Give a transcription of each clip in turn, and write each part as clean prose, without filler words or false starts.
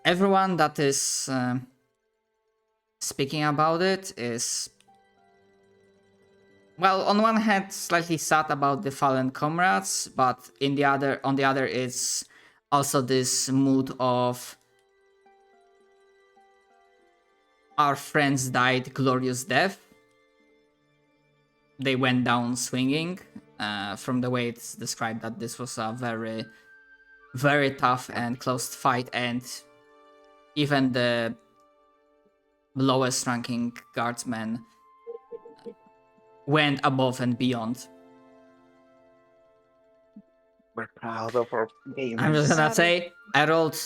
everyone that is speaking about it is, well, on one hand, slightly sad about the fallen comrades, but on the other, it's also this mood of our friends died glorious death. They went down swinging. From the way it's described, that this was a very, very tough and close fight, and even the lowest ranking guardsmen went above and beyond. We're proud of our gamers. I'm just gonna say, I rolled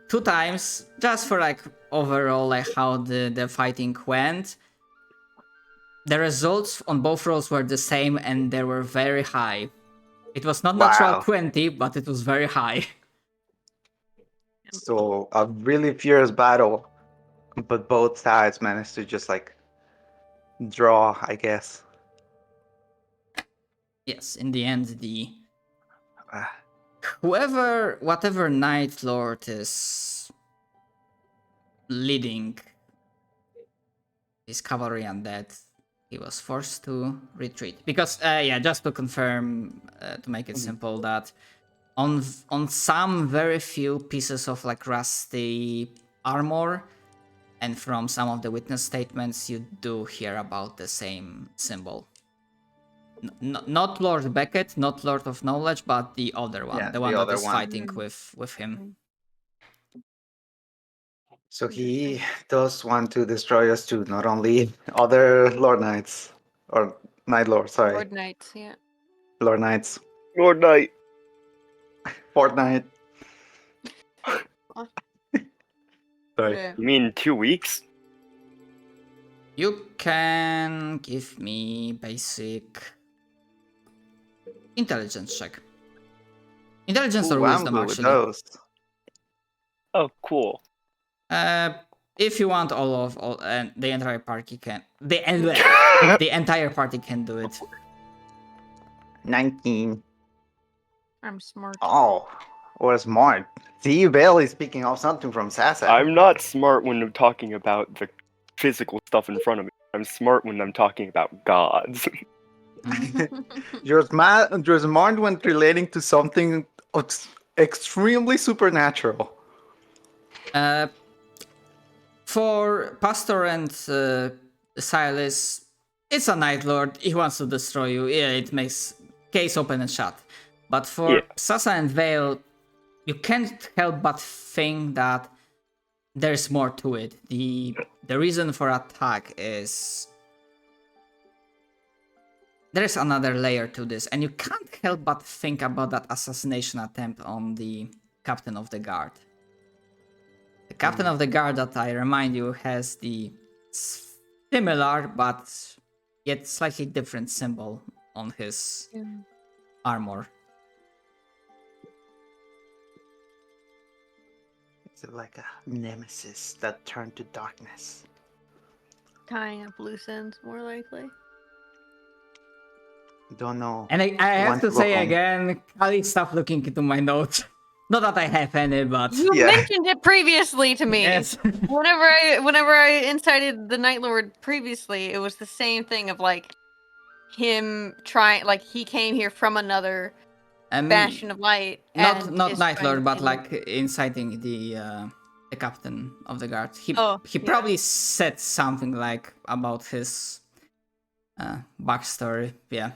2 times just for like overall like how the fighting went. The results on both rolls were the same, and they were very high. It was not natural 20, but it was very high. So a really fierce battle, but both sides managed to just like draw, I guess. Yes, in the end, the Ah, whatever Night Lord is leading his cavalry undead, he was forced to retreat. Because, just to confirm, to make it simple, that on some very few pieces of like rusty armor, and from some of the witness statements, you do hear about the same symbol. Not Lord Beckett, not Lord of Knowledge, but the other one, Yeah, the one the that other is one. fighting with him. so he does want to destroy us too, not only other Lord Knights or Night Lord, sorry, Lord Knights, yeah. Lord Knights, Lord Knight. Fortnite. Sorry. Yeah. You mean 2 weeks? You can give me basic intelligence check. Intelligence or Ooh, I'm wisdom, good with actually. those. Oh, cool. If you want all and the entire party can. The entire party can do it. 19. I'm smart. Oh, or smart. See, barely speaking of something from Sasa. I'm not smart when I'm talking about the physical stuff in front of me. I'm smart when I'm talking about gods. You're smart when relating to something extremely supernatural. For Pastor and Silas, it's a Night Lord. He wants to destroy you. Yeah, it makes case open and shut. But for Yeah. Sasa and Vale, you can't help but think that there's more to it. The reason for attack is there's another layer to this, and you can't help but think about that assassination attempt on the captain of the guard. The captain of the guard, that I remind you, has the similar but yet slightly different symbol on his armor. It's like a nemesis that turned to darkness. Tying up loose ends, more likely. Don't know. And I have Want to to go say home. again, Kali, stop looking into my notes. Not that I have any, but You Yeah. mentioned it previously to me. yes. Whenever I incited the Night Lord previously, it was the same thing of like him trying, like he came here from another bastion of light. Not and not is Night trying Lord, to but kill like inciting the captain of the guard. He Oh, he yeah. probably said something like about his backstory. Yeah.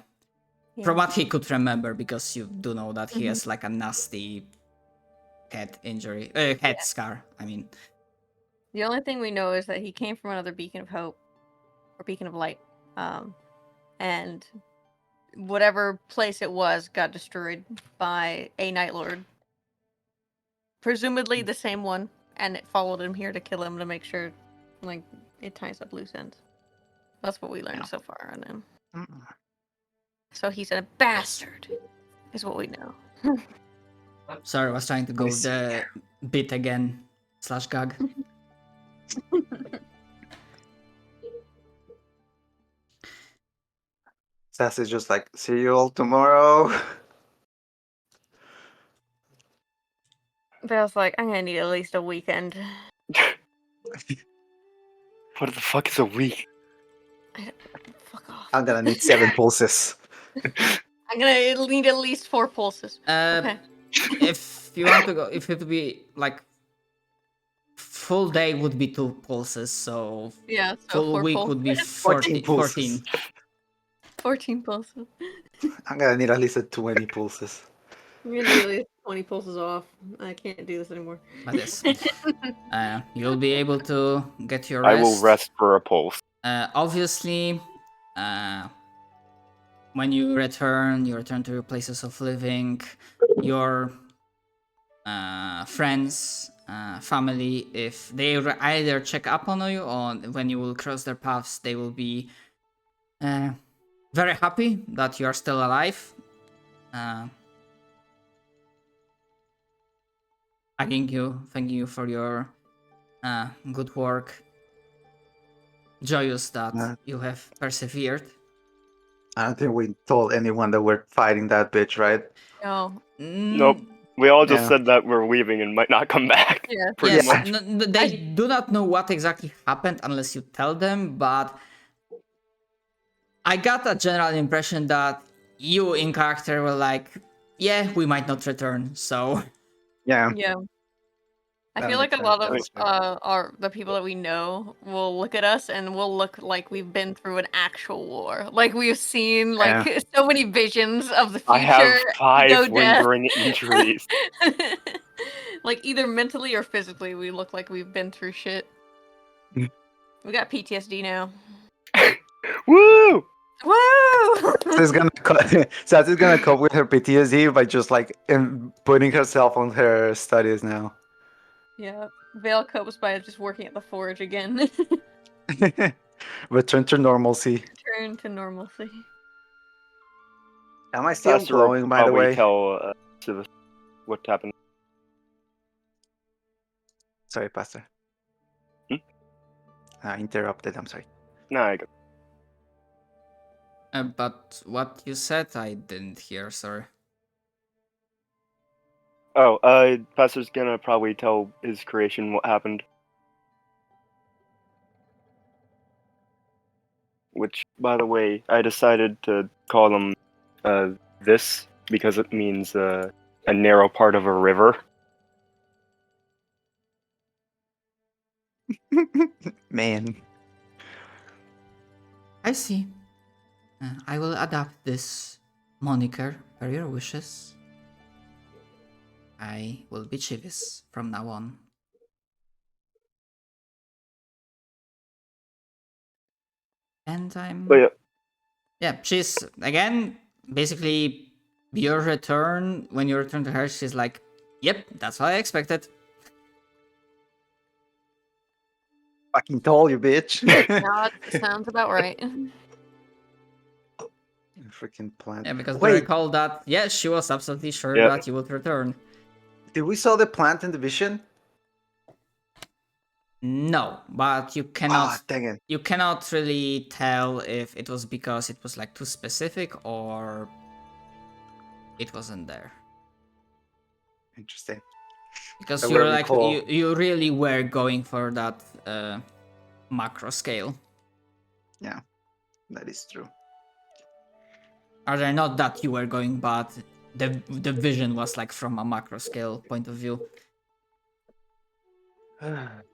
From what he could remember, because you do know that he has like a nasty head injury, head scar. I mean, The only thing we know is that he came from another beacon of hope, or beacon of light, and whatever place it was got destroyed by a Night Lord, presumably the same one, and it followed him here to kill him to make sure, like, it ties up loose ends. That's what we learned so far on him. So he's a bastard, is what we know. sorry, I was trying to go with the bit again / gag. Sasa is just like, see you all tomorrow. Vale's like, I'm gonna need at least a weekend. What the fuck is a week? Fuck off. I'm gonna need 7 pulses. I'm gonna need at least 4 pulses. Okay. If you want to go, if it would be like full day would be 2 pulses, so Yeah, so full 4 week pulses. would be 14 pulses. 14 pulses. I'm gonna need at least 20 pulses. I'm gonna need at least 20 pulses off. I can't do this anymore. But yes, you'll be able to get your I rest. will rest for a pulse. Obviously, when you return to your places of living, your friends, family, if they either check up on you or when you will cross their paths, they will be very happy that you are still alive. Thanking you for your good work. Joyous that you have persevered. I don't think we told anyone that we're fighting that bitch, right? No. Nope. We all just Yeah. said that we're leaving and might not come back. Yeah. Pretty Yes, much. they do not know what exactly happened unless you tell them, but I got a general impression that you in character were like, yeah, we might not return, so... Yeah. Yeah. I That feel like makes a lot sense, of the people that we know will look at us and we'll look like we've been through an actual war. Like we've seen like so many visions of the future. I have 5 no death. lingering injuries. Like either mentally or physically, we look like we've been through shit. We got PTSD now. Woo! Woo! Sasu's gonna cope with her PTSD by just like putting herself on her studies now. Yeah, Vale copes by just working at the forge again. Return to normalcy. Return to normalcy. Am I still Pastor will glowing, by the probably way? tell Civis what happened. Sorry, Pastor. I interrupted, I'm sorry. Nah, I got. But what you said, I didn't hear, sorry. Oh, Pastor's gonna probably tell his creation what happened. Which, by the way, I decided to call them this because it means a narrow part of a river. Man. I see. I will adapt this moniker per your wishes. I will be Chivis from now on. And I'm... But yeah, Yeah, she's, again, basically, your return, when you return to her, she's like, yep, that's what I expected. Fucking told you, bitch. That sounds about right. Freaking plant. Yeah, because I Wait, recall that, yes, she was absolutely sure Yeah. that you would return. did we saw the plant in the vision? No, but you Ah, cannot dang it. you cannot really tell if it was because it was like too specific or it wasn't there. Interesting. Because I you're will like recall. you really were going for that macro scale. Yeah, that is true. Are there not that you were going, but the vision was like from a macro scale point of view. Alright.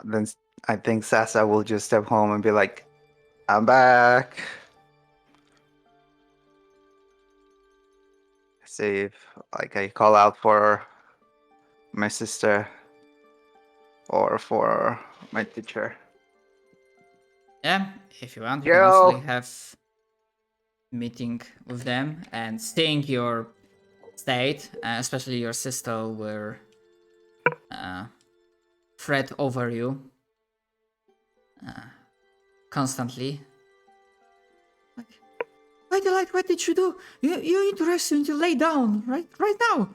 Then I think Sasa will just step home and be like, I'm back. See if like I call out for my sister or for my teacher. Yeah, if you want, you can Girl. actually have meeting with them and seeing your state, especially your sister will fret over you constantly. Like, what did you do? You interested until lay down right now.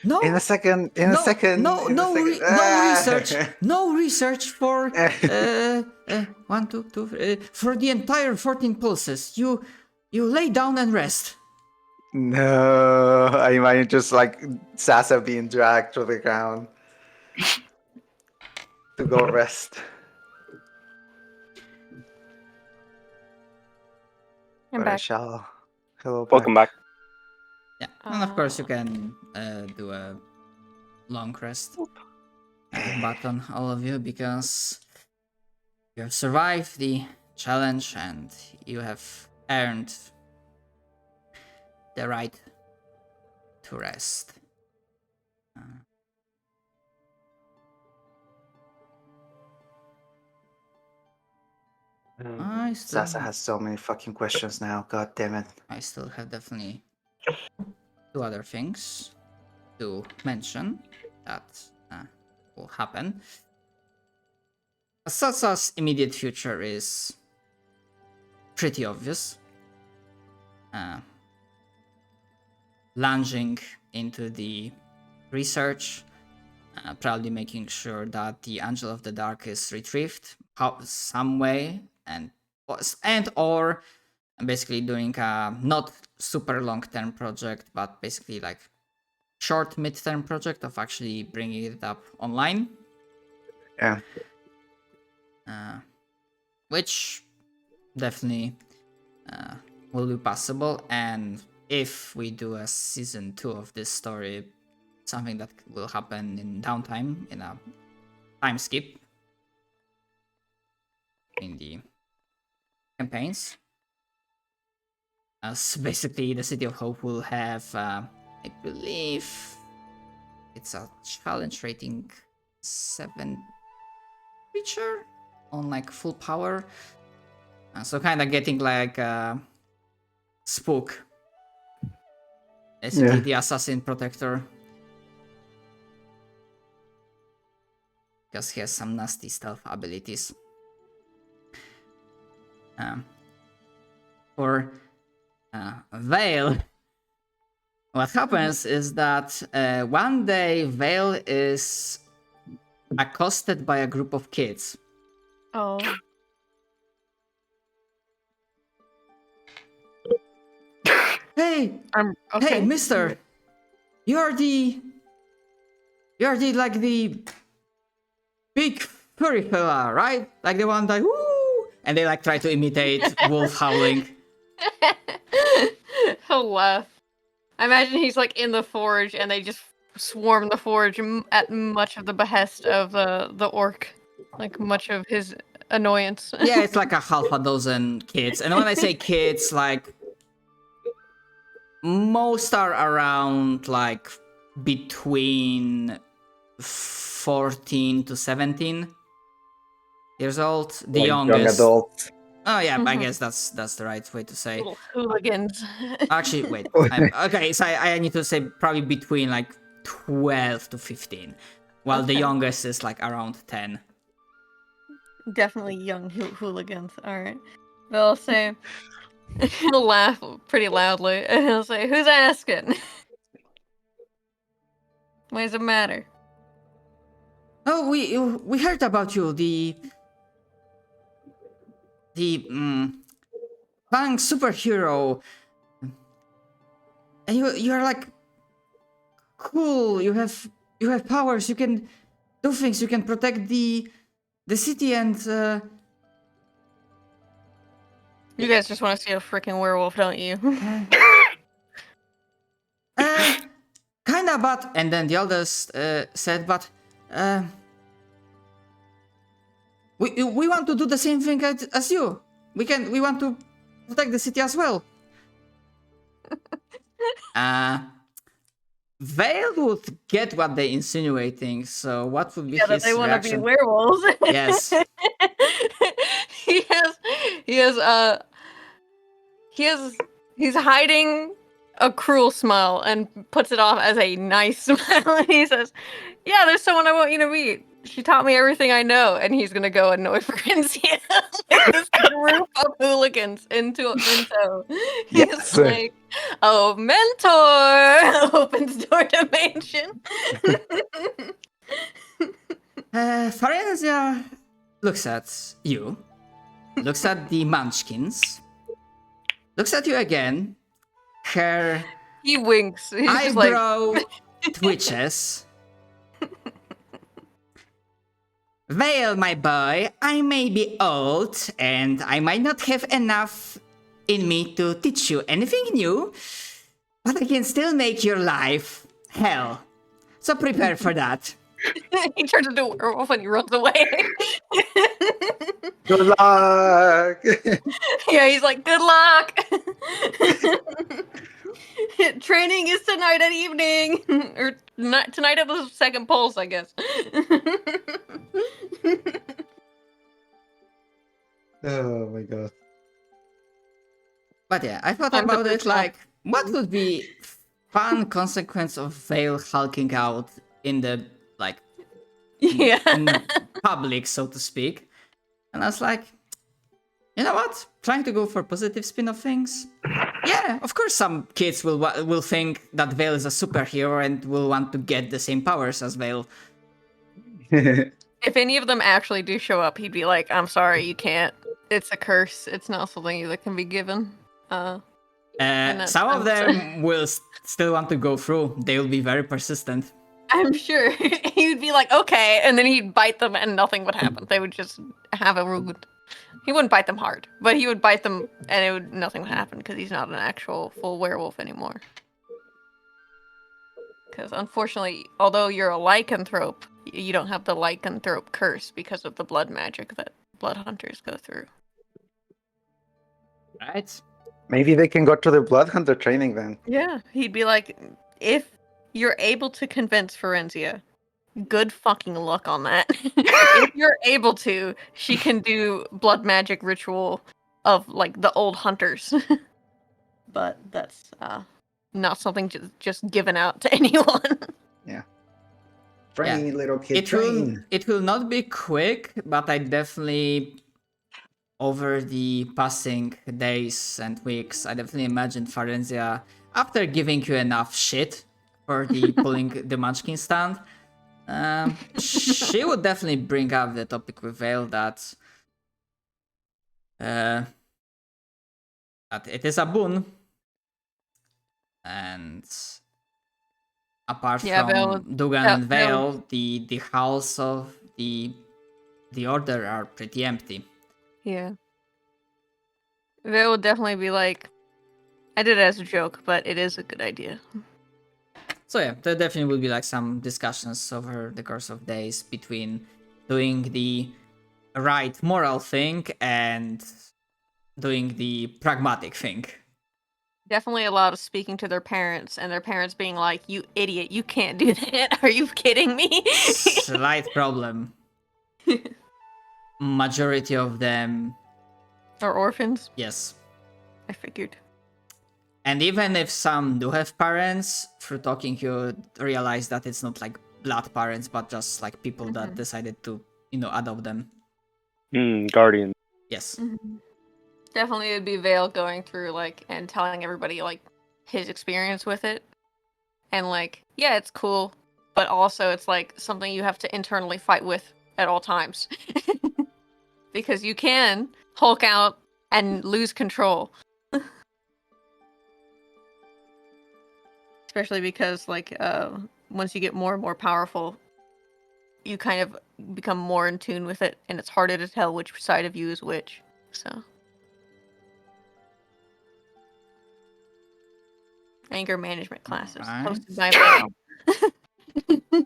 No, In a second. no research. No research for 1, 2, 2, for the entire 14 pulses. You You lay down and rest. No, I imagine just like Sasa being dragged to the ground to go rest. I'm But I back. shall. Hello, Welcome back. Yeah, and of course you can do a long rest button, all of you, because you have survived the challenge and you have earned the right to rest. I still, Sasa has so many fucking questions now. God damn it. I still have definitely 2 other things to mention that will happen. Sasa's immediate future is pretty obvious. Lunging into the research, proudly making sure that the Angel of the Dark is retrieved some way, and or basically doing a not super long-term project, but basically like short mid-term project of actually bringing it up online. Yeah. Which definitely will be possible, and if we do a season 2 of this story, something that will happen in downtime, in a time skip in the campaigns, as basically the City of Hope will have I believe it's a challenge rating 7 creature on like full power, so kind of getting like Spook, basically the assassin protector, because he has some nasty stealth abilities. For Vale, what happens is that one day Vale is accosted by a group of kids. Oh. Hey, Okay. hey, mister! You're the like the big furry fella, right? Like the one that woo! And they like try to imitate wolf howling. He'll laugh. I imagine he's like in the forge and they just swarm the forge at much of the behest of the orc. Like much of his annoyance. Yeah, it's like a half a dozen kids. And when I say kids, like most are around like between 14 to 17 years old. The Like youngest. young adults. Oh yeah, I guess that's the right way to say. Little hooligans. Actually, wait. Okay, so I need to say probably between like 12 to 15, while the Okay. youngest is like around 10. Definitely young hooligans. Alright. They'll say, he'll laugh pretty loudly and he'll say, "Who's asking? What does it matter?" Oh, we heard about you. The punk superhero, and you're like cool. You have powers. You can do things. You can protect the city and. You guys just want to see a freaking werewolf, don't you? Kinda, but and then the eldest said, but we want to do the same thing as you. We want to protect the city as well. Vale would get what they're insinuating. So what would be Yeah, that his they want to be reaction? werewolves. Yes. He's hiding a cruel smile and puts it off as a nice smile. And he says, "Yeah, there's someone I want you to meet. She taught me everything I know." And he's gonna go annoy Francia with this group of hooligans into. He's Yes. like, "Oh, mentor!" Opens door to mansion. Farencia looks at you, looks at the munchkins, looks at you again. Her He winks. He's just like, eyebrow twitches. Well, my boy, I may be old and I might not have enough in me to teach you anything new, but I can still make your life hell. So prepare for that. he turns into a werewolf and he runs away. Good luck. Yeah, he's like, good luck. Training is tonight at evening, or not tonight at the second pulse, I guess. Oh my god. But yeah, I thought Time to about it prepare. like, what would be fun consequence of Vale hulking out in the, like, Yeah. in public, so to speak? And I was like, you know what? Trying to go for positive spin of things. Yeah, of course some kids will think that Vale is a superhero and will want to get the same powers as Vale. If any of them actually do show up, he'd be like, I'm sorry, you can't. It's a curse. It's not something that can be given. that Some of sounds- them will still want to go through. They will be very persistent. I'm sure he would be like, okay, and then he'd bite them and nothing would happen. They would just have a wound. He wouldn't bite them hard, but he would bite them and nothing would happen because he's not an actual full werewolf anymore. Because unfortunately, although you're a lycanthrope, you don't have the lycanthrope curse because of the blood magic that blood hunters go through. Right? Maybe they can go to the Blood Hunter training then. Yeah, he'd be like, if you're able to convince Forenzia, good fucking luck on that. If you're able to, she can do blood magic ritual of like the old hunters. But that's not something just given out to anyone. Train, little kid, train. It will not be quick, but I definitely, over the passing days and weeks, I definitely imagine Farenzia, after giving you enough shit for the pulling the Munchkin stand, she would definitely bring up the topic with Vale that it is a boon, and apart Yeah, from Dugan yeah, and Vale, the halls of the order are pretty empty. Yeah. They will definitely be like, I did it as a joke, but it is a good idea. So yeah, there definitely will be like some discussions over the course of days between doing the right moral thing and doing the pragmatic thing. Definitely a lot of speaking to their parents and their parents being like, you idiot, you can't do that. Are you kidding me? Slight problem. Majority of them, Or orphans? yes. I figured. And even if some do have parents, through talking you realize that it's not like blood parents, but just like people that decided to, adopt them. Guardian. Yes. Definitely it would be Vale going through like and telling everybody like his experience with it. And like, yeah, it's cool, but also it's like something you have to internally fight with at all times. Because you can Hulk out and lose control. Especially because like once you get more and more powerful, you kind of become more in tune with it and it's harder to tell which side of you is which. So anger management classes Alright. hosted by Vale.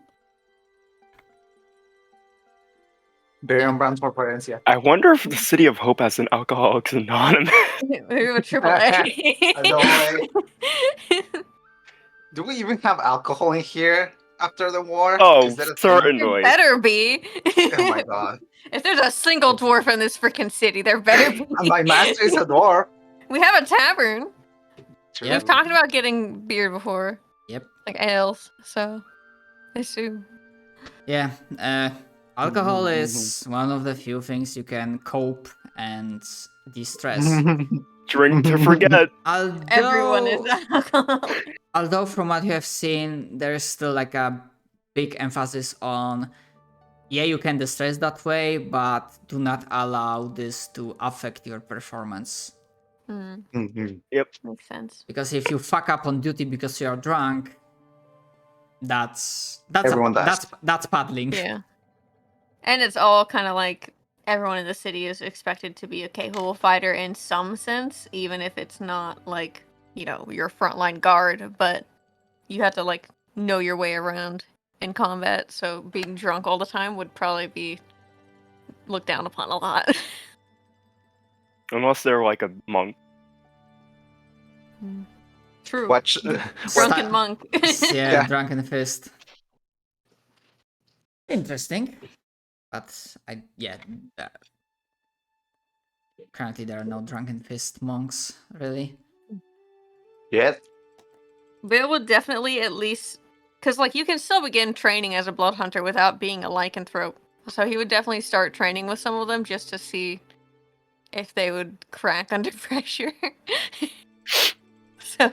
Very on brand for Florencia. I wonder if the City of Hope has an Alcoholics Anonymous. We have a triple A. Do we even have alcohol in here after the war? Oh, Is that a thing? certainly. There better be. Oh my god. If there's a single dwarf in this freaking city, there better be. And my master is a dwarf. We have a tavern. True. We've talked about getting beer before, Yep. like ales. So, I assume. Yeah. Alcohol is one of the few things you can cope and de-stress. Drink to forget. Everyone is alcohol. Although from what you have seen, there's still like a big emphasis on, yeah, you can distress that way, but do not allow this to affect your performance. Mhm. Makes sense. Because if you fuck up on duty because you're drunk, that's Everyone dies. that's paddling. Yeah. And it's all kind of like everyone in the city is expected to be a capable fighter in some sense, even if it's not like, you know, your frontline guard, but you have to like know your way around in combat, so being drunk all the time would probably be looked down upon a lot. Unless they're like a monk. True. Watch. Drunken monk. Yeah, Yeah. drunken fist. Interesting, but currently there are no drunken fist monks really. Yes. Bill would definitely at least, because like you can still begin training as a blood hunter without being a lycanthrope. So he would definitely start training with some of them just to see if they would crack under pressure. So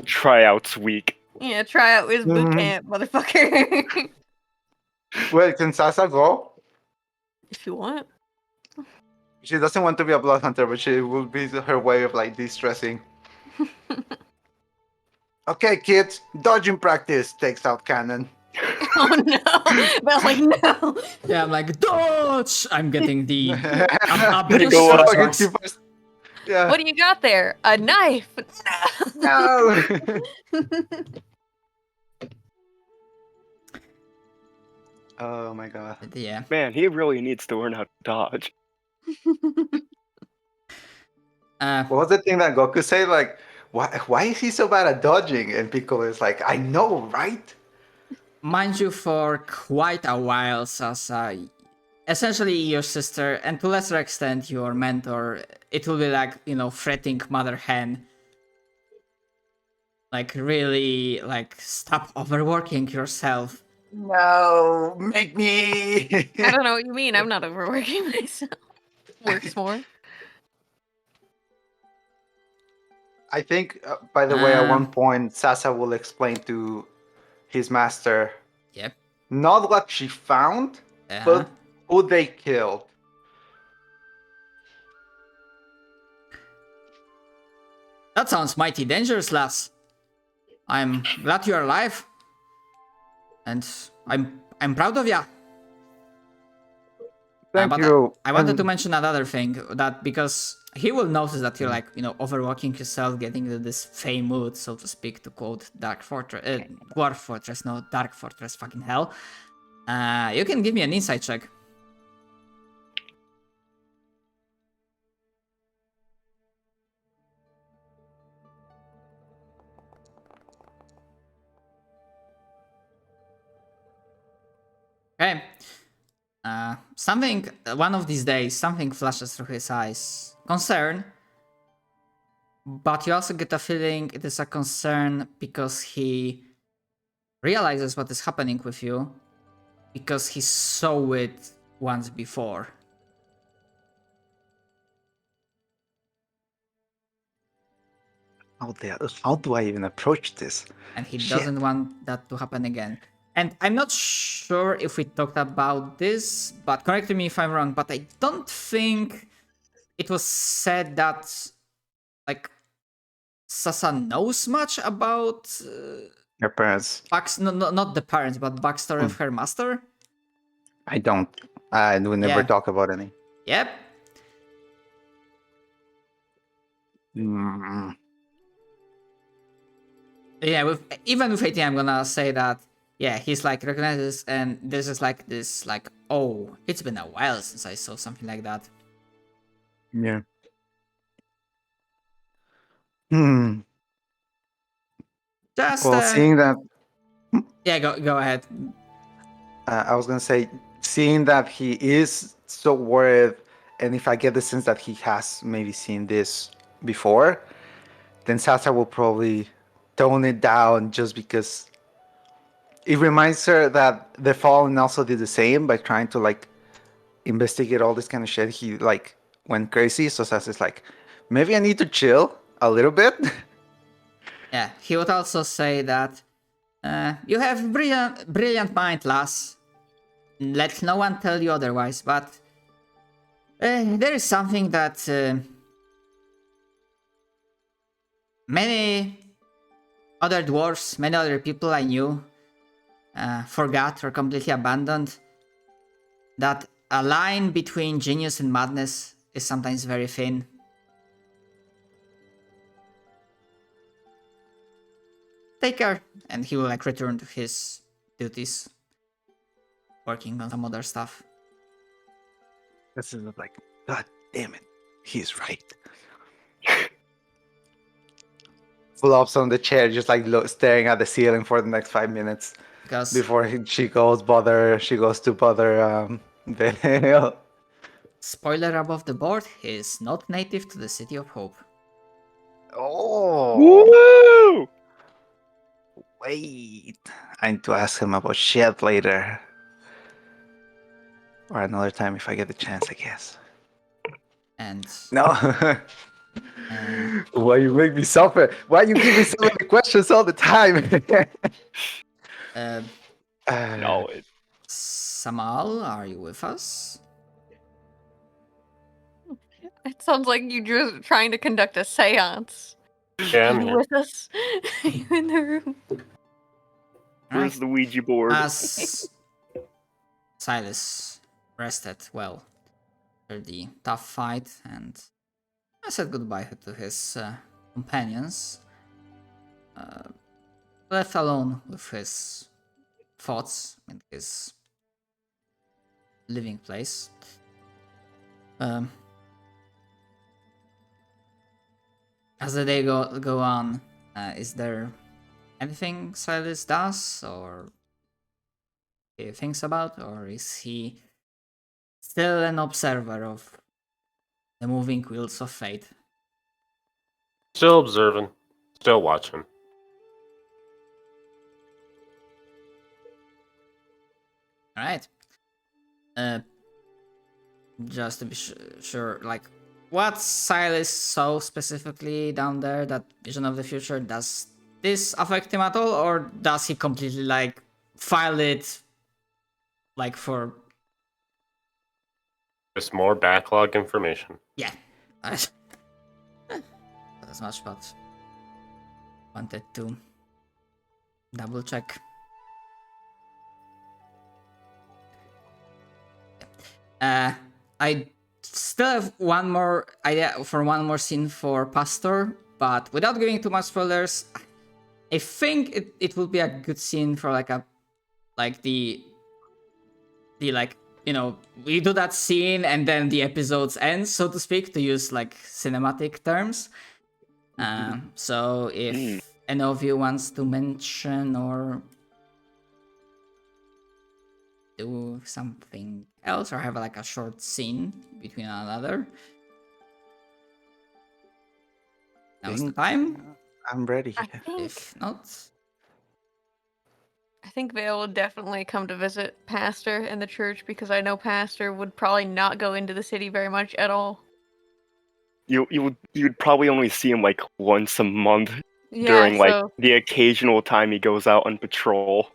Tryouts week. yeah, try out his boot Mhm. camp, motherfucker. Well, can Sasa go? If you want. She doesn't want to be a blood hunter, but she will be her way of like de-stressing. Okay, kids, dodging practice takes out cannon. Oh no! But like no. Yeah, I'm like dodge. I'm getting the Go Go up up. against you first. Yeah. What do you got there? A knife? No. Oh my god. yeah. Man, he really needs to learn how to dodge. What was the thing that Goku said? Like, why is he so bad at dodging? And Piccolo is like, I know, right? Mind you, for quite a while, Sasa, essentially your sister, and to lesser extent your mentor, it will be like, you know, fretting mother hen. Like, really, like, stop overworking yourself. No, make me. I don't know what you mean. I'm not overworking myself. Works more. I think, by the way, at one Um, point, Sasa will explain to his master Yep. not what she found, but who they killed. That sounds mighty dangerous, lass. I'm glad you're alive. And I'm proud of ya. Thank But you. I wanted to mention another thing, that because he will notice that you're like, you know, overworking yourself, getting into this fey mood, so to speak, to quote Dark Fortress, Dwarf Fortress, no, Dark Fortress, fucking hell. You can give me an insight check. Okay. One of these days, something flashes through his eyes. Concern. But you also get a feeling it is a concern because he realizes what is happening with you, because he saw it once before. How do I even approach this? And he Shit. doesn't want that to happen again. And I'm not sure if we talked about this, but correct me if I'm wrong, but I don't think it was said that, like, Sasa knows much about Your parents. not the parents, but backstory of her master. I don't. I we never Yeah. talk about any. Yep. Mm. Yeah, even with 18, I'm gonna say that, yeah, he's like recognizes, and this is like this, like, oh, it's been a while since I saw something like that. Yeah. Hmm. Just, Well, seeing that, yeah, go ahead. I was gonna say, seeing that he is so worried, and if I get the sense that he has maybe seen this before, then Sasa will probably tone it down just because it reminds her that the Fallen also did the same by trying to like investigate all this kind of shit. He like went crazy, so Sasa's like, maybe I need to chill a little bit. Yeah, he would also say that you have brilliant mind, lass. Let no one tell you otherwise, but there is something that many other dwarves, many other people I knew forgot or completely abandoned that a line between genius and madness is sometimes very thin. Take care, and he will like return to his duties, working on some other stuff. This is like, God damn it, he's right. Flops on the chair, just like staring at the ceiling for the next 5 minutes Because before she goes to bother Vale. spoiler above the board, he is not native to the City of Hope. Oh, Woo! wait. I need to ask him about shit later. Or another time if I get the chance, I guess. And No. Why you make me suffer? Why you give me so many questions all the time? No, Samal, are you with us? It sounds like you just trying to conduct a seance. Yeah, I'm Are you here. with us? Are you in the room? where's the Ouija board? As Silas rested well after the tough fight and said goodbye to his companions, left alone with his thoughts in his living place. As the day go on, is there anything Silas does or he thinks about, or is he still an observer of the moving wheels of fate? Still observing. Still watching. Alright. Just to be sure, like, what Silas saw specifically down there, that vision of the future, does this affect him at all, or does he completely, like, file it, like, for... Just more backlog information. Yeah. Not as much, but wanted to double check. I still have one more idea for one more scene for Pastor, but without giving too much spoilers, I think it will be a good scene for the like, you know, we do that scene and then the episodes end, so to speak, to use like cinematic terms. So if any of you wants to mention or do something else or have like a short scene between another, now's the time. I'm ready. If not, I think Vale would definitely come to visit Pastor in the church because I know Pastor would probably not go into the city very much at all. You'd probably only see him like once a month Yeah, during like so the occasional time he goes out on patrol.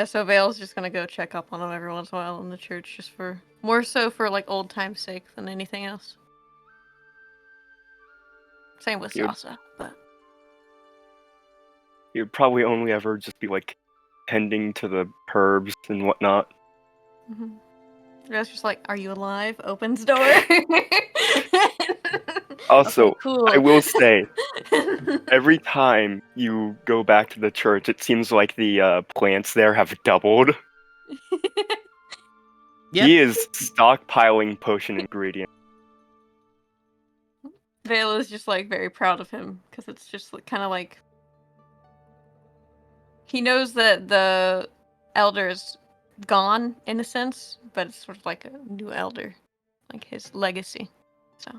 so Vale's just gonna go check up on him every once in a while in the church, just for more so for like old time's sake than anything else. Same with You'd- Sasa, but You'd probably only ever just be like tending to the herbs and whatnot. That's just like, are you alive? Opens door. Also, Okay, cool. I will say, every time you go back to the church, it seems like the plants there have doubled. Yep. He is stockpiling potion ingredients. Vale is just like very proud of him because it's just kind of like he knows that the elder's gone in a sense, but it's sort of like a new elder, like his legacy. So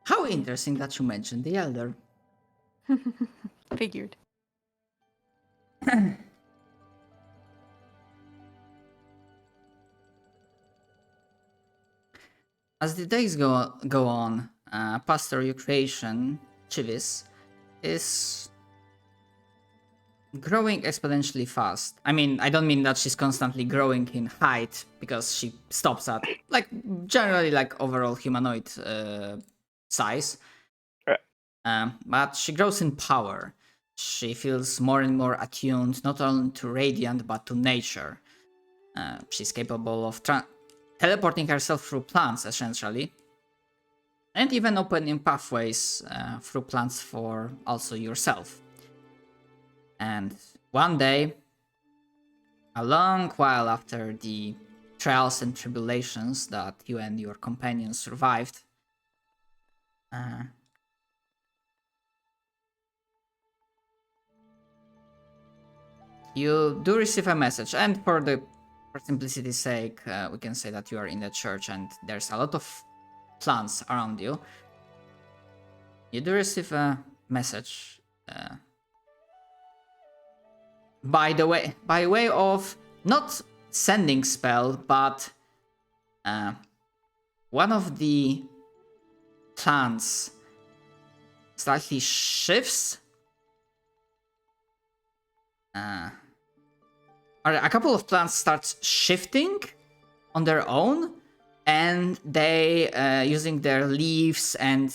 how interesting that you mentioned the elder. figured. As the days go on, Pastor your creation, Chivis, is growing exponentially fast. I mean, I don't mean that she's constantly growing in height because she stops at like generally like overall humanoid size. Right. But she grows in power. She feels more and more attuned not only to Radiant but to nature. She's capable of teleporting herself through plants, essentially, and even opening pathways through plants for also yourself. And one day, a long while after the trials and tribulations that you and your companions survived, you do receive a message. And for simplicity's sake, we can say that you are in the church and there's a lot of plants around you. You do receive a message. By way of not sending spell, but one of the plants slightly shifts. Or a couple of plants start shifting on their own, and they, using their leaves and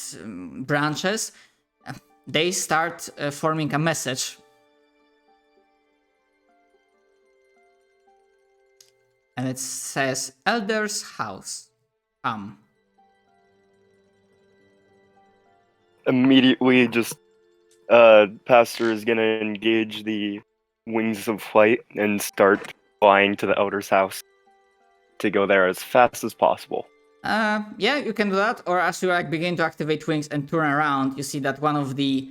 branches, they start forming a message. And it says, Elder's house. Immediately, just Pastor is gonna engage the wings of flight and start flying to the Elder's house to go there as fast as possible. Yeah, you can do that. Or as you begin to activate wings and turn around, you see that one of the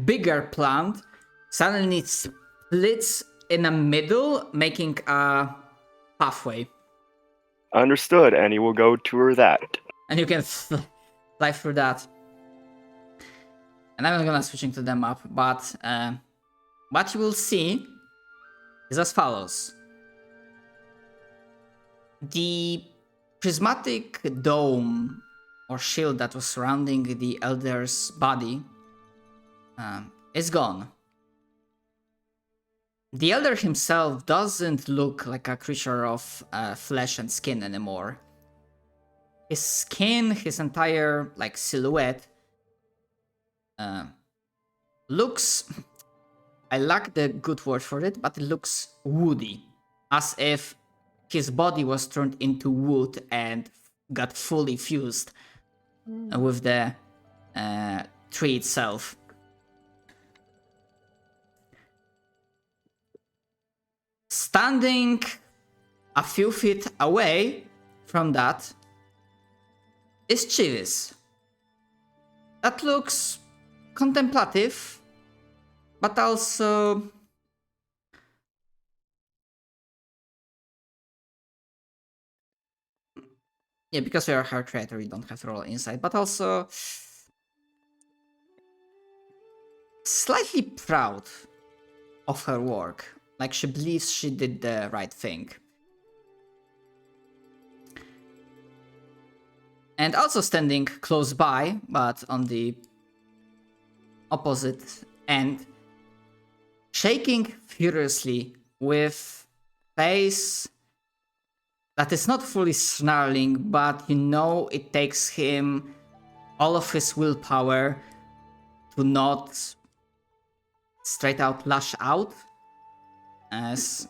bigger plant suddenly splits in the middle, making a pathway. Understood, and he will go tour that. And you can fly through that. And I'm not gonna switch into the map, but what you will see is as follows. The prismatic dome or shield that was surrounding the Elder's body is gone. The Elder himself doesn't look like a creature of flesh and skin anymore. His skin, his entire silhouette, looks, I lack the good word for it, but it looks woody, as if his body was turned into wood and got fully fused with the tree itself. Standing a few feet away from that is Chivis. That looks contemplative, but also yeah, because you're a hard creator, you don't have to roll insight, but also slightly proud of her work. Like she believes she did the right thing. And also standing close by, but on the opposite end, shaking furiously with face that is not fully snarling, but you know it takes him all of his willpower to not straight out lash out, as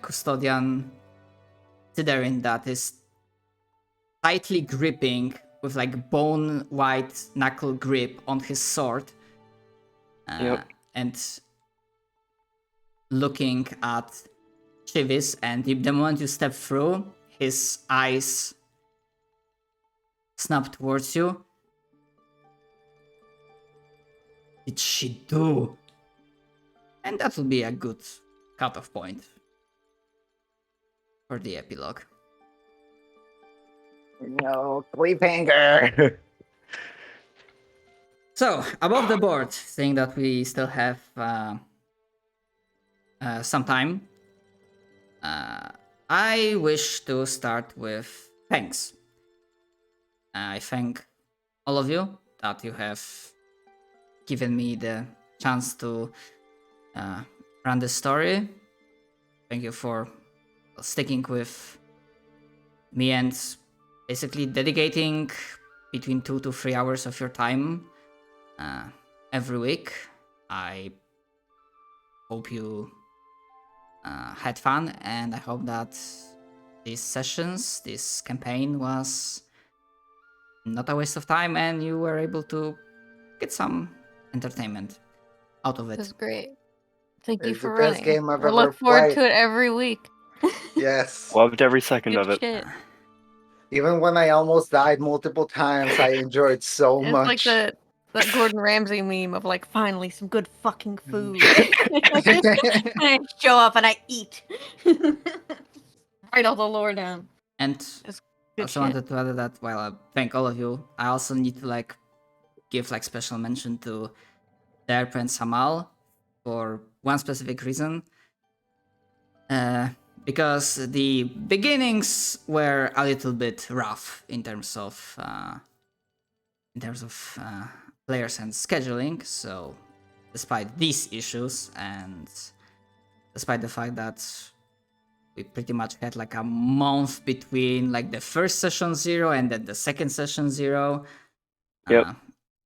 Custodian Siderin that is tightly gripping with bone white knuckle grip on his sword. And looking at Chivis, and the moment you step through, his eyes snap towards you. What did she do? And that will be a good cutoff point for the epilogue. No, cliffhanger. So, above the board, seeing that we still have some time, I wish to start with thanks. I thank all of you that you have given me the chance to run this story. Thank you for sticking with me and basically dedicating between 2 to 3 hours of your time every week. I hope you had fun, and I hope that these sessions, this campaign was not a waste of time and you were able to get some entertainment out of This is it. great. Thank you It's the for best running. game I've I ever look forward played. to it every week. Yes. Loved every second Good of it. shit. Even when I almost died multiple times, I enjoyed so It's much. like that Gordon Ramsay meme of like, finally some good fucking food. I show up and I eat. Write all the lore down. And It's I good also shit. wanted to add that while I thank all of you, I also need to like give like special mention to Derp and Samal for one specific reason. Because the beginnings were a little bit rough in terms of players and scheduling. So, despite these issues and despite the fact that we pretty much had like a month between like the first session 0 and then the second session 0, Yep.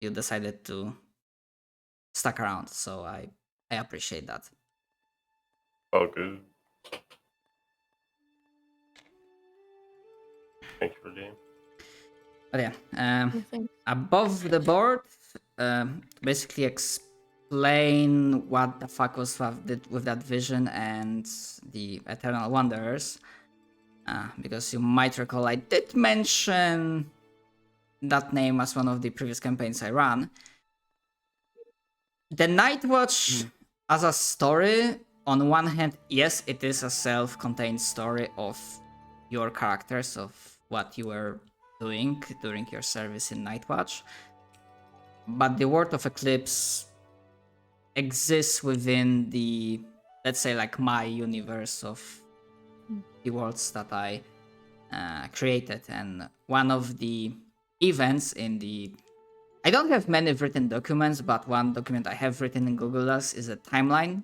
you decided to stuck around. So I appreciate that. Oh, good. Thank you for the game. But yeah, Thanks. above the board, basically explain what the fuck was with that vision and the Eternal Wanderers. Because you might recall I did mention that name as one of the previous campaigns I ran. The Night Watch as a story, on one hand, yes, it is a self-contained story of your characters, of what you were doing during your service in Night Watch. But the World of Eclipse exists within the, let's say, like my universe of the worlds that I created. And one of the events in the, I don't have many written documents, but one document I have written in Google Docs is a timeline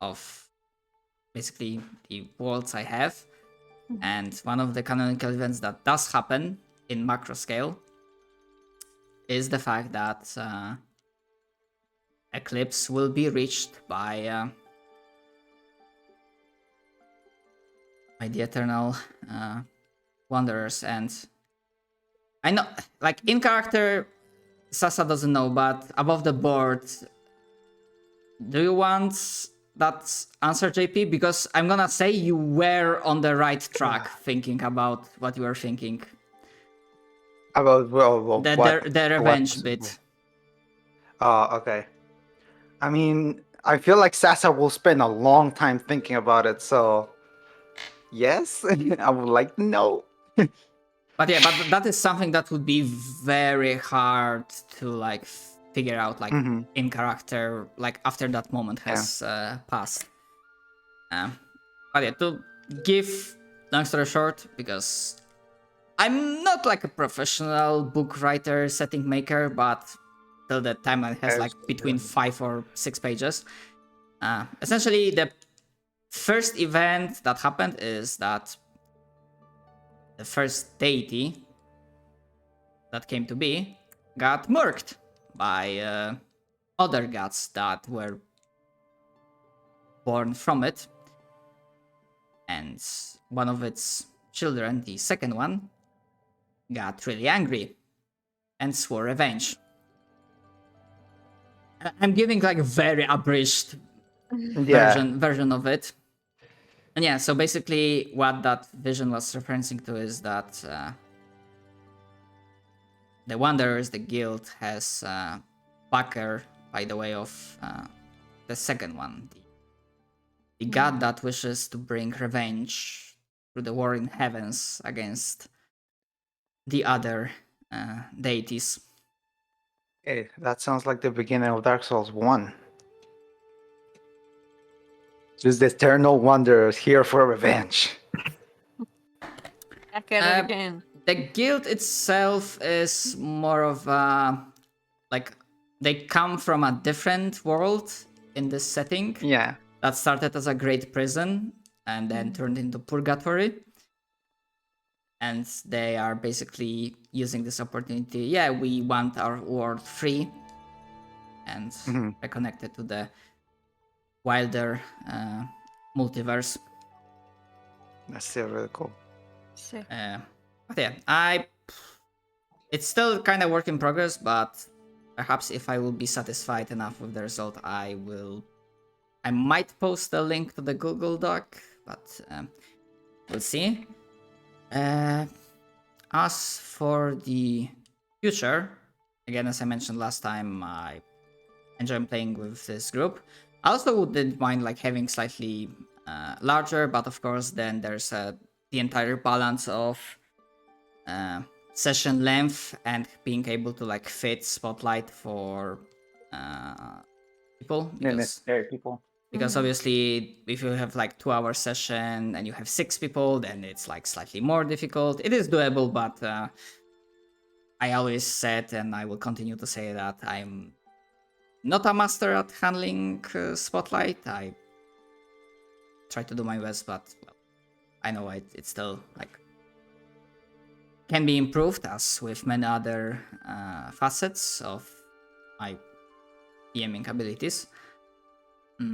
of basically the worlds I have. And one of the canonical events that does happen in macro scale is the fact that Eclipse will be reached by the Eternal Wanderers. And I know, like in character, Sasa doesn't know, but above the board, do you want that answer, JP? Because I'm gonna say you were on the right track thinking about what you were thinking. About The revenge bit. Oh, okay. I mean, I feel like Sasa will spend a long time thinking about it, so yes, I would like to know. But yeah, but that is something that would be very hard to like figure out, like in character, like after that moment has passed. But yeah, to give long story short, because I'm not like a professional book writer, setting maker, but till the timeline has like between 5 or 6 pages. Essentially, the first event that happened is that the first deity that came to be got murked by other gods that were born from it. And one of its children, the second one, got really angry and swore revenge. I'm giving like a very abridged version of it. And yeah, so basically what that vision was referencing to is that the Wanderers, the guild, has backer by the way of the second one, the god that wishes to bring revenge through the war in heavens against the other deities. Hey, that sounds like the beginning of Dark Souls 1. Just the Eternal Wanderers here for revenge. Back at it again. The guild itself is more of a, like, they come from a different world in this setting. Yeah. That started as a great prison and then turned into purgatory. and they are basically using this opportunity. Yeah, we want our world free and reconnected to the wilder multiverse. That's still really cool. Sick. But yeah, it's still kind of work in progress, but perhaps if I will be satisfied enough with the result, I might post a link to the Google Doc, but we'll see. As for the future, again, as I mentioned last time, I enjoy playing with this group. I also didn't mind like having slightly larger, but of course, then there's the entire balance of session length and being able to like fit spotlight for people. Necessary people. Because obviously, if you have like 2-hour session and you have 6 people, then it's like slightly more difficult. It is doable, but I always said, and I will continue to say that I'm not a master at handling spotlight. I try to do my best, but well, I know it's still like can be improved, as with many other facets of my DMing abilities. I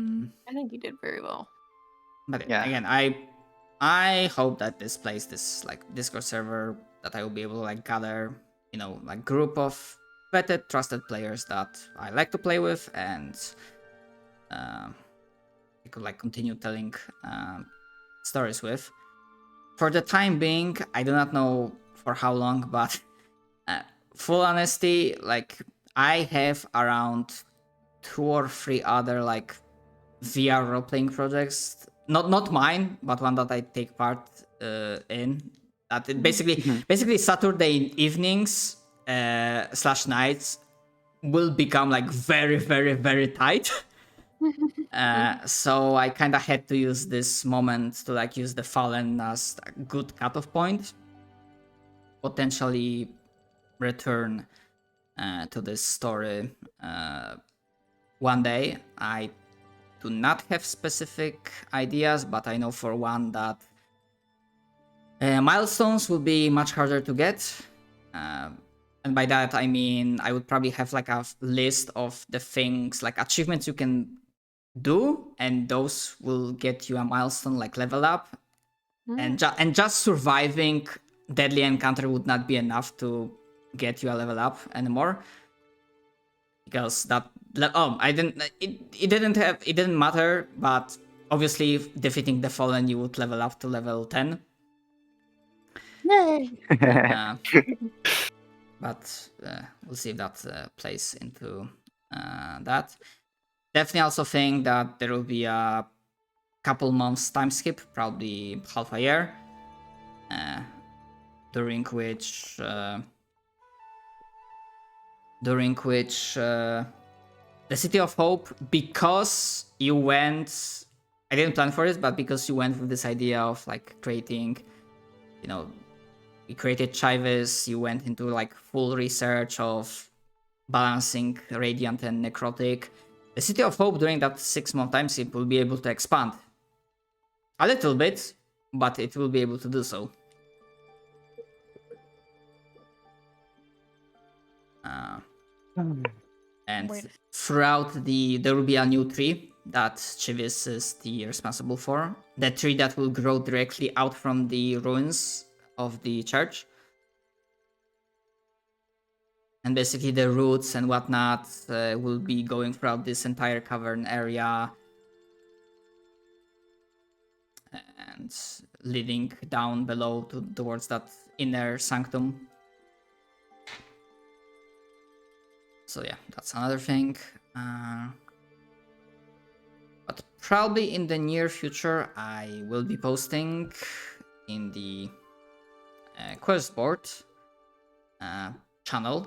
think you did very well. But Yeah. again, I hope that this like Discord server that I will be able to like gather, like group of vetted, trusted players that I like to play with, and I could like continue telling stories with. For the time being, I do not know for how long, but full honesty, like I have around 2 or 3 other like VR role-playing projects, not mine, but one that I take part in. That it basically Saturday evenings / nights will become like very, very, very tight. So I kind of had to use this moment to like use the Fallen as a good cutoff point. Potentially return to this story one day. I do not have specific ideas, but I know for one that milestones will be much harder to get. And by that, I mean, I would probably have like a list of the things, like achievements you can do, and those will get you a milestone, like level up. And just surviving Deadly Encounter would not be enough to get you a level up anymore. Because it didn't matter, but obviously defeating the Fallen, you would level up to level 10. Yay! But we'll see if that plays into that. Definitely also think that there will be a couple months time skip, probably half a year, during which the City of Hope, because you went, I didn't plan for this, but because you went with this idea of like creating, we created Chives, you went into like full research of balancing Radiant and Necrotic. The City of Hope during that 6-month time skip will be able to expand a little bit, but it will be able to do so. And throughout there will be a new tree that Chivis is the responsible for. The tree that will grow directly out from the ruins of the church. And basically the roots and whatnot will be going throughout this entire cavern area. And leading down below towards that inner sanctum. So yeah, that's another thing. But probably in the near future, I will be posting in the quest board channel.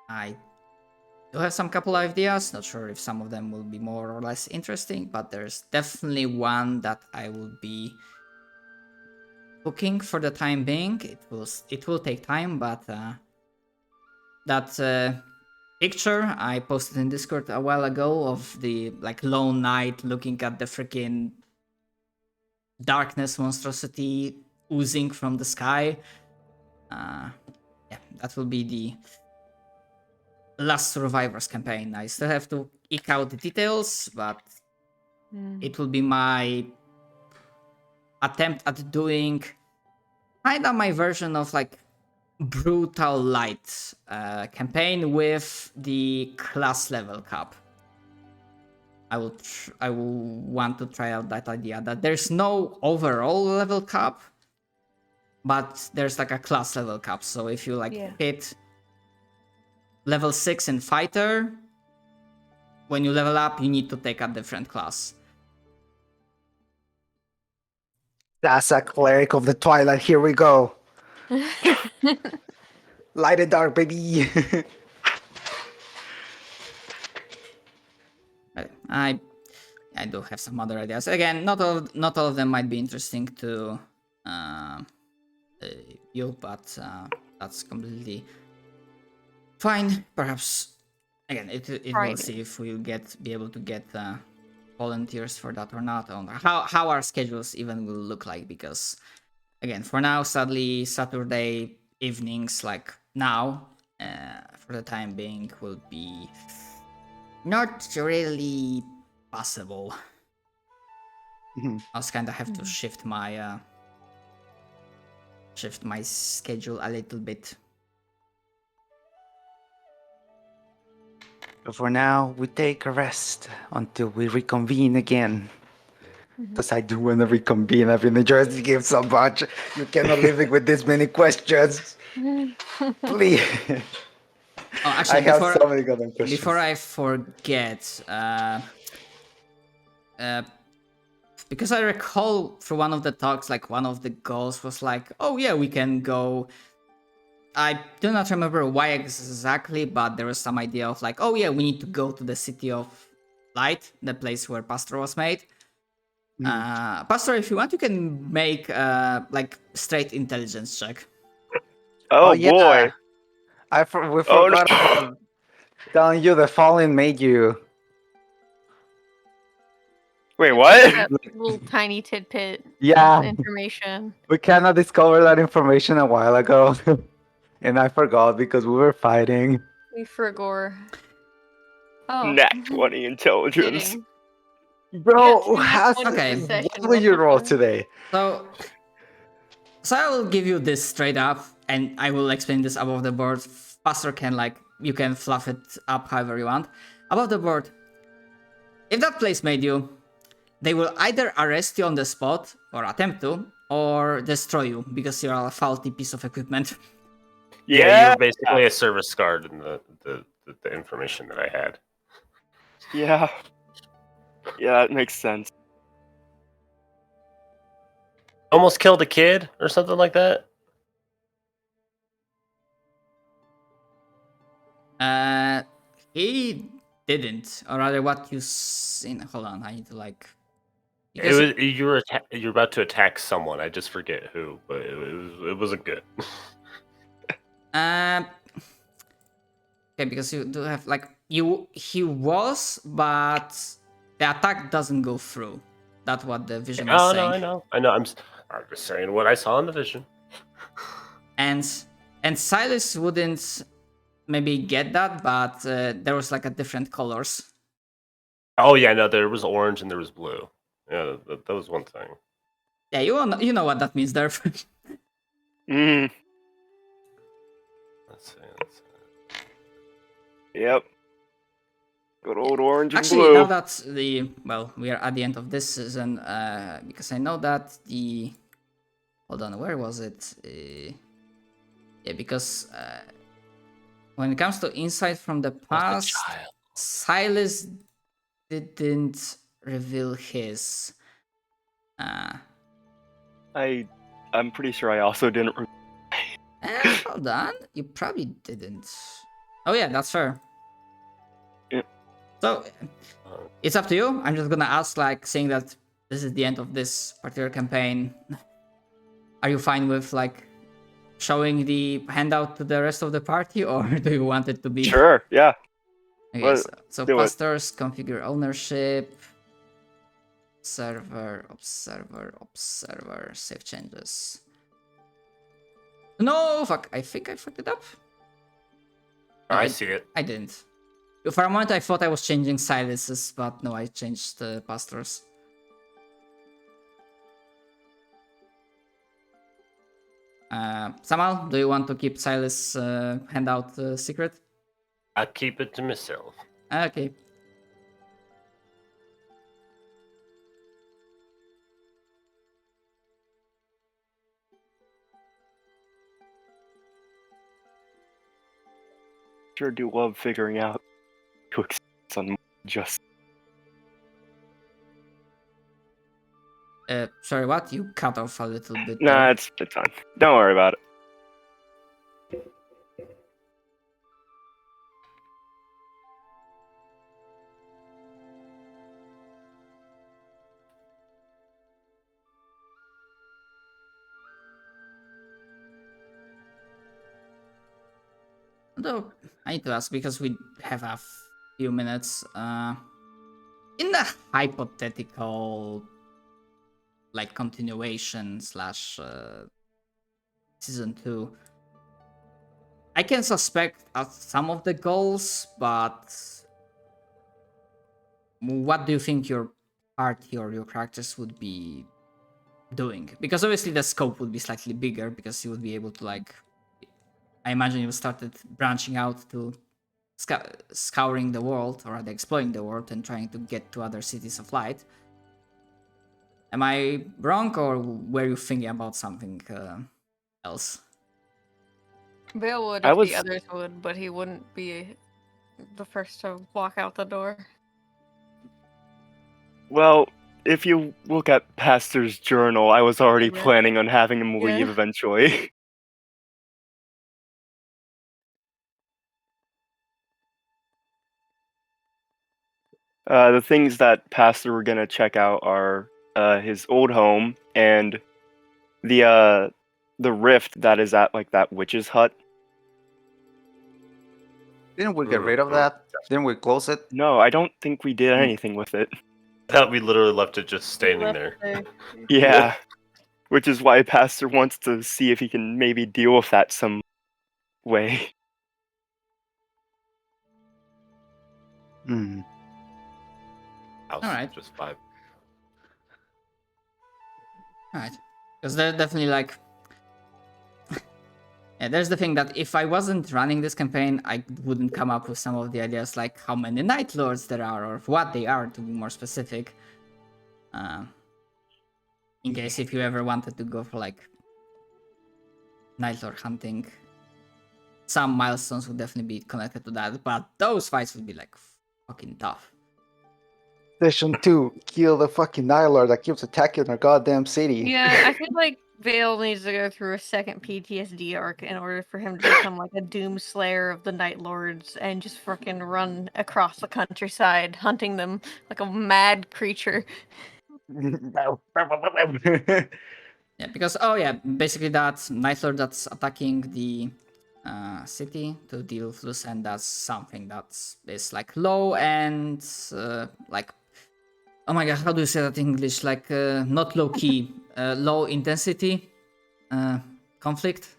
I do have some couple ideas. Not sure if some of them will be more or less interesting, but there's definitely one that I will be cooking for the time being. It will take time, but that picture I posted in Discord a while ago of the like lone knight looking at the freaking darkness monstrosity oozing from the sky. Yeah, that will be the Last Survivors campaign. I still have to eke out the details, but it will be my attempt at doing kind of my version of like brutal light campaign with the class level cap. I will want to try out that idea that there's no overall level cap, but there's like a class level cap. So if you like hit level 6 in fighter, when you level up, you need to take a different class. That's a cleric of the twilight. Here we go. Light and dark, baby. I do have some other ideas. Again, not all of them might be interesting to you, but that's completely fine. Perhaps again, it will see if we'll be able to get volunteers for that or not, or how our schedules even will look like. Because again, for now, sadly, Saturday evenings like now, for the time being, will be not really possible. I was kind of have to shift my schedule a little bit. So for now, we take a rest until we reconvene again. Because I do want to reconvene. I've been enjoying the game so much. You cannot leave me with this many questions. Please. Oh, actually, I have so many goddamn questions. Before I forget, because I recall through one of the talks, like one of the goals was like, oh yeah, we can go. I do not remember why exactly, but there was some idea of like, oh yeah, we need to go to the City of Light, the place where Pastor was made. Pastor, if you want, you can make like straight intelligence check. Oh, yeah. boy. We forgot about telling you the Fallen made you. Wait, what? That little tiny tidbit Yeah. of information. We kind of discovered that information a while ago. And I forgot because we were fighting. We forgot. Oh. Nat 20 intelligence. Kidding. Bro, Yeah, Okay. what will you roll today? So I will give you this straight up, and I will explain this above the board. Pastor can you can fluff it up however you want. Above the board, if that place made you, they will either arrest you on the spot, or attempt to, or destroy you because you're a faulty piece of equipment. Yeah, you're basically a service guard in the information that I had. Yeah. Yeah, that makes sense. Almost killed a kid or something like that. He didn't, or rather, what you seen. Hold on, I need to like. You were about to attack someone. I just forget who, but it wasn't good. Okay, because you do have he was, but the attack doesn't go through. That's what the vision was saying. No, I know. I'm just saying what I saw in the vision. And Silas wouldn't maybe get that, but there was like a different colors. Oh yeah, no, there was orange and there was blue. Yeah, that was one thing. Yeah, you know what that means there. Let's see. Yep. Good old orange and Actually, blue. now that we are at the end of this season, because I know that hold on, where was it? Yeah, because when it comes to insight from the past, Silas didn't reveal his. I'm pretty sure I also didn't. Hold on, you probably didn't. Oh yeah, that's fair. Yeah. So it's up to you. I'm just gonna ask, seeing that this is the end of this particular campaign. Are you fine with showing the handout to the rest of the party, or do you want it to be? Sure. Yeah. Okay, so do it. pastors, configure ownership, observer, save changes. No, fuck. I think I fucked it up. I see it. I didn't. For a moment, I thought I was changing silences, but no, I changed the pastors. Samal, do you want to keep Silas handout secret? I keep it to myself. Okay. Sure do love figuring out who exists on just. Sorry, what? You cut off a little bit. Nah, there. it's fine. Don't worry about it. Although, I need to ask because we have a few minutes. In the hypothetical, like continuation slash season 2, I can suspect some of the goals, but what do you think your party or your characters would be doing? Because obviously the scope would be slightly bigger because you would be able to like. I imagine you started branching out to scouring the world, or rather exploring the world and trying to get to other cities of light. Am I wrong, or were you thinking about something else? Vale would I if was- the others would, but he wouldn't be the first to walk out the door. Well, if you look at Pastor's journal, I was already Yeah. planning on having him leave Yeah. eventually. The things that Pastor were gonna check out are his old home and the rift that is at like that witch's hut. Didn't we get rid of that? Didn't we close it? No, I don't think we did anything with it. That we literally left it just standing Left there. there. Yeah. Which is why Pastor wants to see if he can maybe deal with that some way. Hmm. House, Alright. just 5. Alright. Because they're definitely like. Yeah, there's the thing that if I wasn't running this campaign, I wouldn't come up with some of the ideas like how many Night Lords there are or what they are, to be more specific. In case if you ever wanted to go for like Night Lord hunting, some milestones would definitely be connected to that, but those fights would be like fucking tough. Session 2, kill the fucking Nihilord that keeps attacking our goddamn city. Yeah, I feel like Vale needs to go through a second PTSD arc in order for him to become like a doom slayer of the Night Lords and just fucking run across the countryside hunting them like a mad creature. Yeah, because basically that Night Lord that's attacking the city to deal with loose end, that's something that's like low and like, oh my god, how do you say that in English? Like not low key, low intensity conflict.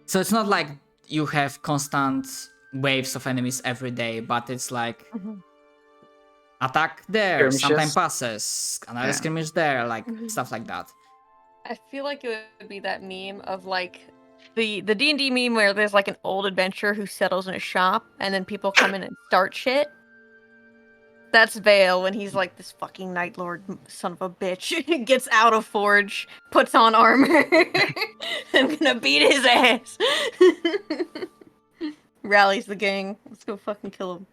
So it's not like you have constant waves of enemies every day, but it's like attack there, Skirmishes. sometime passes, another Yeah. skirmish there, like stuff like that. I feel like it would be that meme of like the D&D meme where there's like an old adventurer who settles in a shop and then people come in and start shit. That's Vale when he's like this fucking Night Lord son of a bitch. Gets out of Forge, puts on armor. I'm gonna beat his ass. Rallies the gang. Let's go fucking kill him.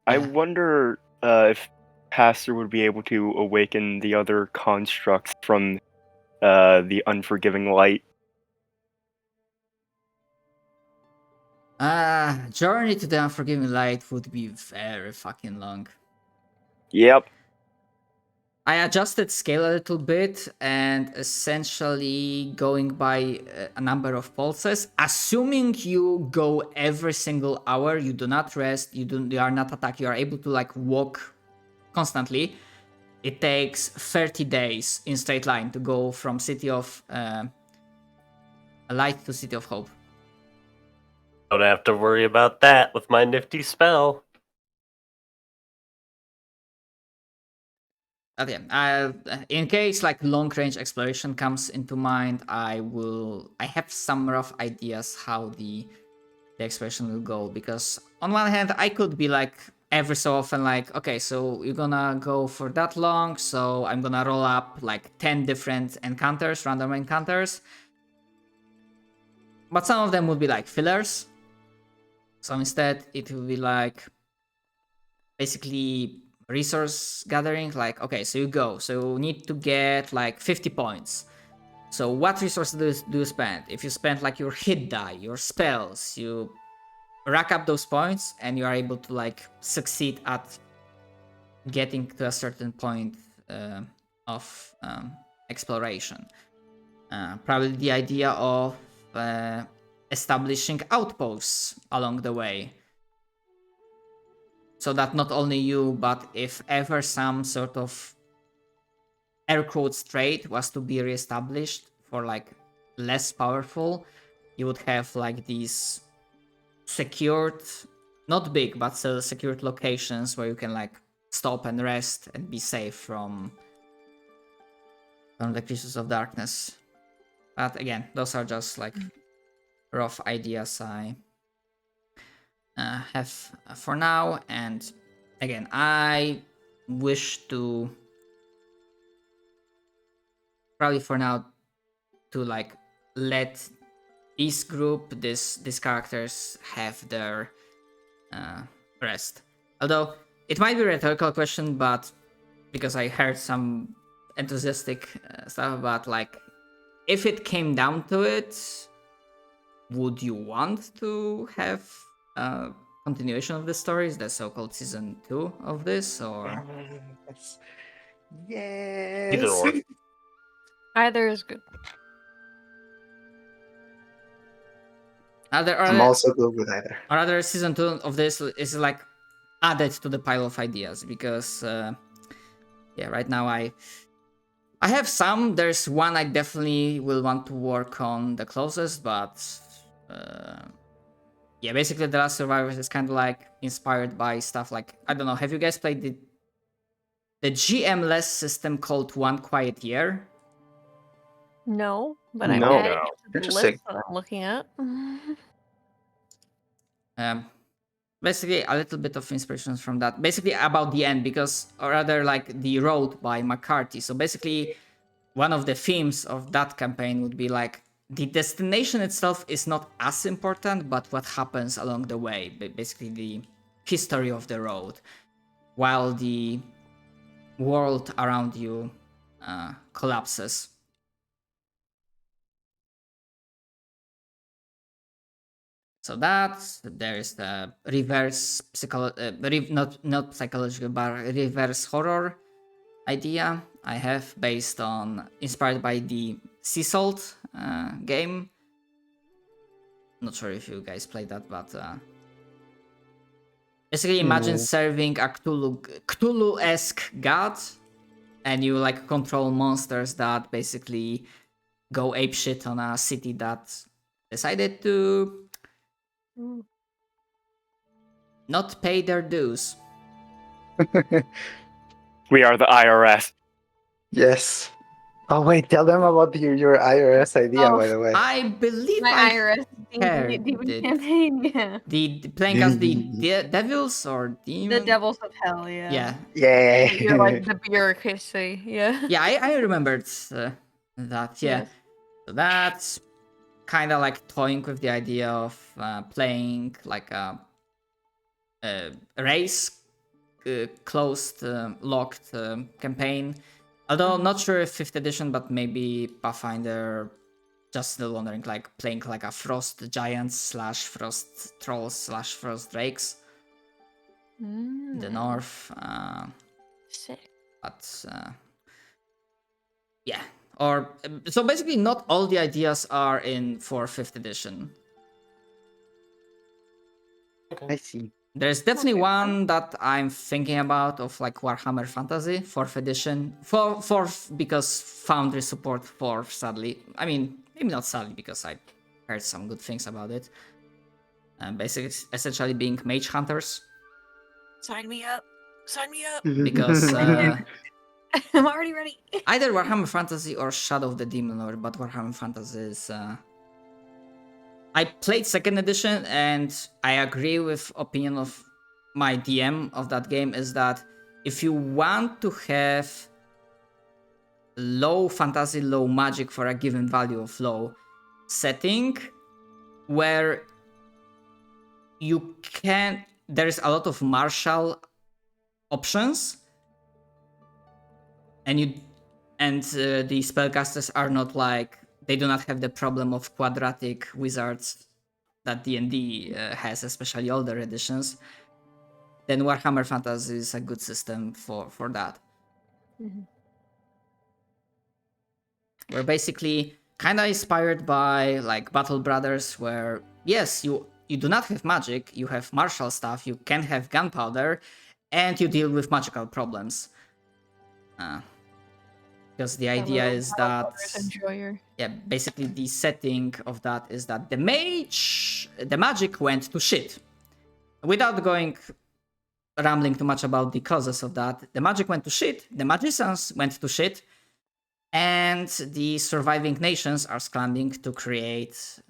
I Yeah. wonder if Pastor would be able to awaken the other constructs from the unforgiving light. Journey to the Unforgiving Light would be very fucking long. Yep. I adjusted scale a little bit and essentially going by a number of pulses. Assuming you go every single hour, you do not rest, you are not attacked, you are able to like walk constantly. It takes 30 days in straight line to go from city of A light to City of Hope. Don't have to worry about that with my nifty spell. But yeah, in case like long range exploration comes into mind, I have some rough ideas how the exploration will go, because on one hand I could be like every so often like, okay, so you're gonna go for that long, so I'm gonna roll up like 10 different encounters, random encounters, but some of them would be like fillers. So instead it will be like basically resource gathering, like, okay, so you go, so you need to get like 50 points. So what resources do you spend? If you spend like your hit die, your spells, you rack up those points and you are able to like succeed at getting to a certain point of exploration. Probably the idea of establishing outposts along the way, so that not only you, but if ever some sort of air quotes trade was to be reestablished for like less powerful, you would have like these secured, not big, but still secured locations where you can like stop and rest and be safe from the creatures of darkness. But again, those are just like rough ideas I have for now. And again, I wish to probably for now to like let this group, these characters have their rest. Although it might be a rhetorical question, but because I heard some enthusiastic stuff about like, if it came down to it, would you want to have a continuation of the stories, the so-called season 2 of this, or Yes. Either or. Either is good. I'm also good with either. or other season 2 of this is like added to the pile of ideas? Because yeah, right now I have some. There's one I definitely will want to work on the closest, but yeah, basically The Last Survivors is kind of like inspired by stuff like, I don't know, have you guys played the GM-less system called One Quiet Year? No, but No. I'm adding it to the Interesting. list that I'm looking at. Basically a little bit of inspirations from that, basically about the end, because, or rather like the road by McCarthy. So basically one of the themes of that campaign would be like, the destination itself is not as important, but what happens along the way, basically the history of the road, while the world around you collapses. So there is the reverse not psychological, but reverse horror idea I have, based on, inspired by the Sea Salt game. Not sure if you guys played that, but basically imagine serving a Cthulhu-esque god, and you like control monsters that basically go apeshit on a city that decided to not pay their dues. We are the IRS. Yes. Oh wait, tell them about your IRS idea, by the way. I believe My I IRS heard demon it. campaign, yeah. The playing as the devils or demon. The devils of hell, yeah. Yeah, Yay! You're like the bureaucracy, yeah. yeah. I remembered that. Yeah, Yes. so that's kind of like toying with the idea of playing like a race closed locked campaign. Although I'm not sure if 5th edition, but maybe Pathfinder. Just still wondering, like playing like a frost giants / frost trolls / frost drakes in the north. Sick. But yeah, or so basically not all the ideas are in for 5th edition. I see. There's definitely Okay. one that I'm thinking about of like Warhammer Fantasy 4th edition. Fourth because Foundry support 4th, sadly. I mean, maybe not sadly, because I heard some good things about it. Basically, essentially being mage hunters, Sign me up. Sign me up. because I'm already ready. either Warhammer Fantasy or Shadow of the Demon Lord, but Warhammer Fantasy is. I played second edition, and I agree with opinion of my DM of that game is that if you want to have low fantasy, low magic for a given value of low setting, where you can, there is a lot of martial options, and the spellcasters are not like, they do not have the problem of quadratic wizards that D&D has, especially older editions, then Warhammer Fantasy is a good system for that. We're basically kind of inspired by like Battle Brothers, where yes, you do not have magic, you have martial stuff, you can have gunpowder, and you deal with magical problems. Because the idea is that, Enjoyer. yeah, basically the setting of that is that the magic went to shit. Without going rambling too much about the causes of that, the magic went to shit, the magicians went to shit, and the surviving nations are scrambling to create,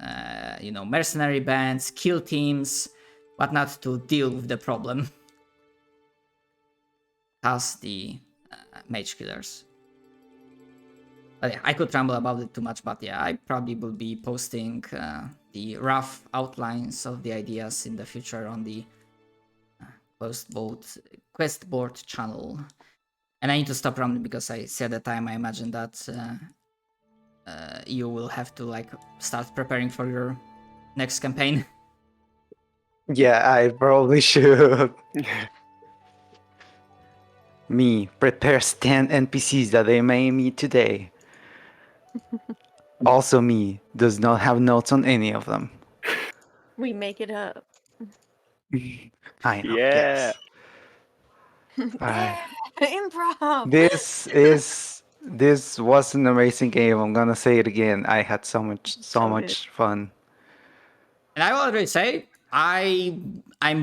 mercenary bands, kill teams, whatnot, to deal with the problem. Thus the mage killers. But yeah, I could ramble about it too much, but yeah, I probably will be posting the rough outlines of the ideas in the future on the quest board channel. And I need to stop rambling because I said at the time I imagine that you will have to like start preparing for your next campaign. Yeah, I probably should. Me prepares 10 NPCs that they may meet today. Also, me does not have notes on any of them. We make it up. I know. Yeah. Yes. Alright. Improv. This was an amazing game. I'm gonna say it again. I had so much fun. And I will already say, I'm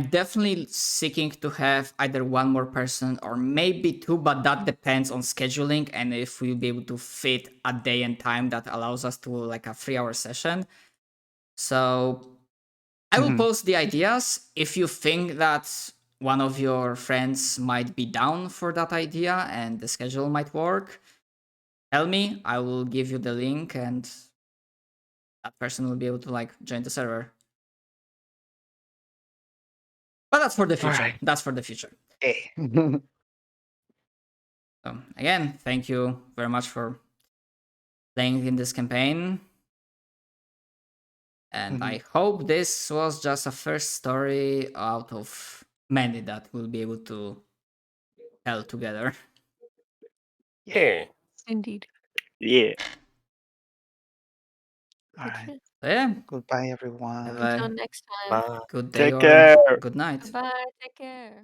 definitely seeking to have either one more person or maybe two, but that depends on scheduling and if we'll be able to fit a day and time that allows us to like a 3-hour session. So I will post the ideas. If you think that one of your friends might be down for that idea and the schedule might work, tell me. I will give you the link and that person will be able to like join the server. But that's for the future. Alright. That's for the future. Hey. So again, thank you very much for playing in this campaign. And I hope this was just a first story out of many that we'll be able to tell together. Yeah. Indeed. Yeah. Alright. So yeah, Goodbye, everyone. have Until a next time. Bye. good day Take or care. good night. Bye. Take care.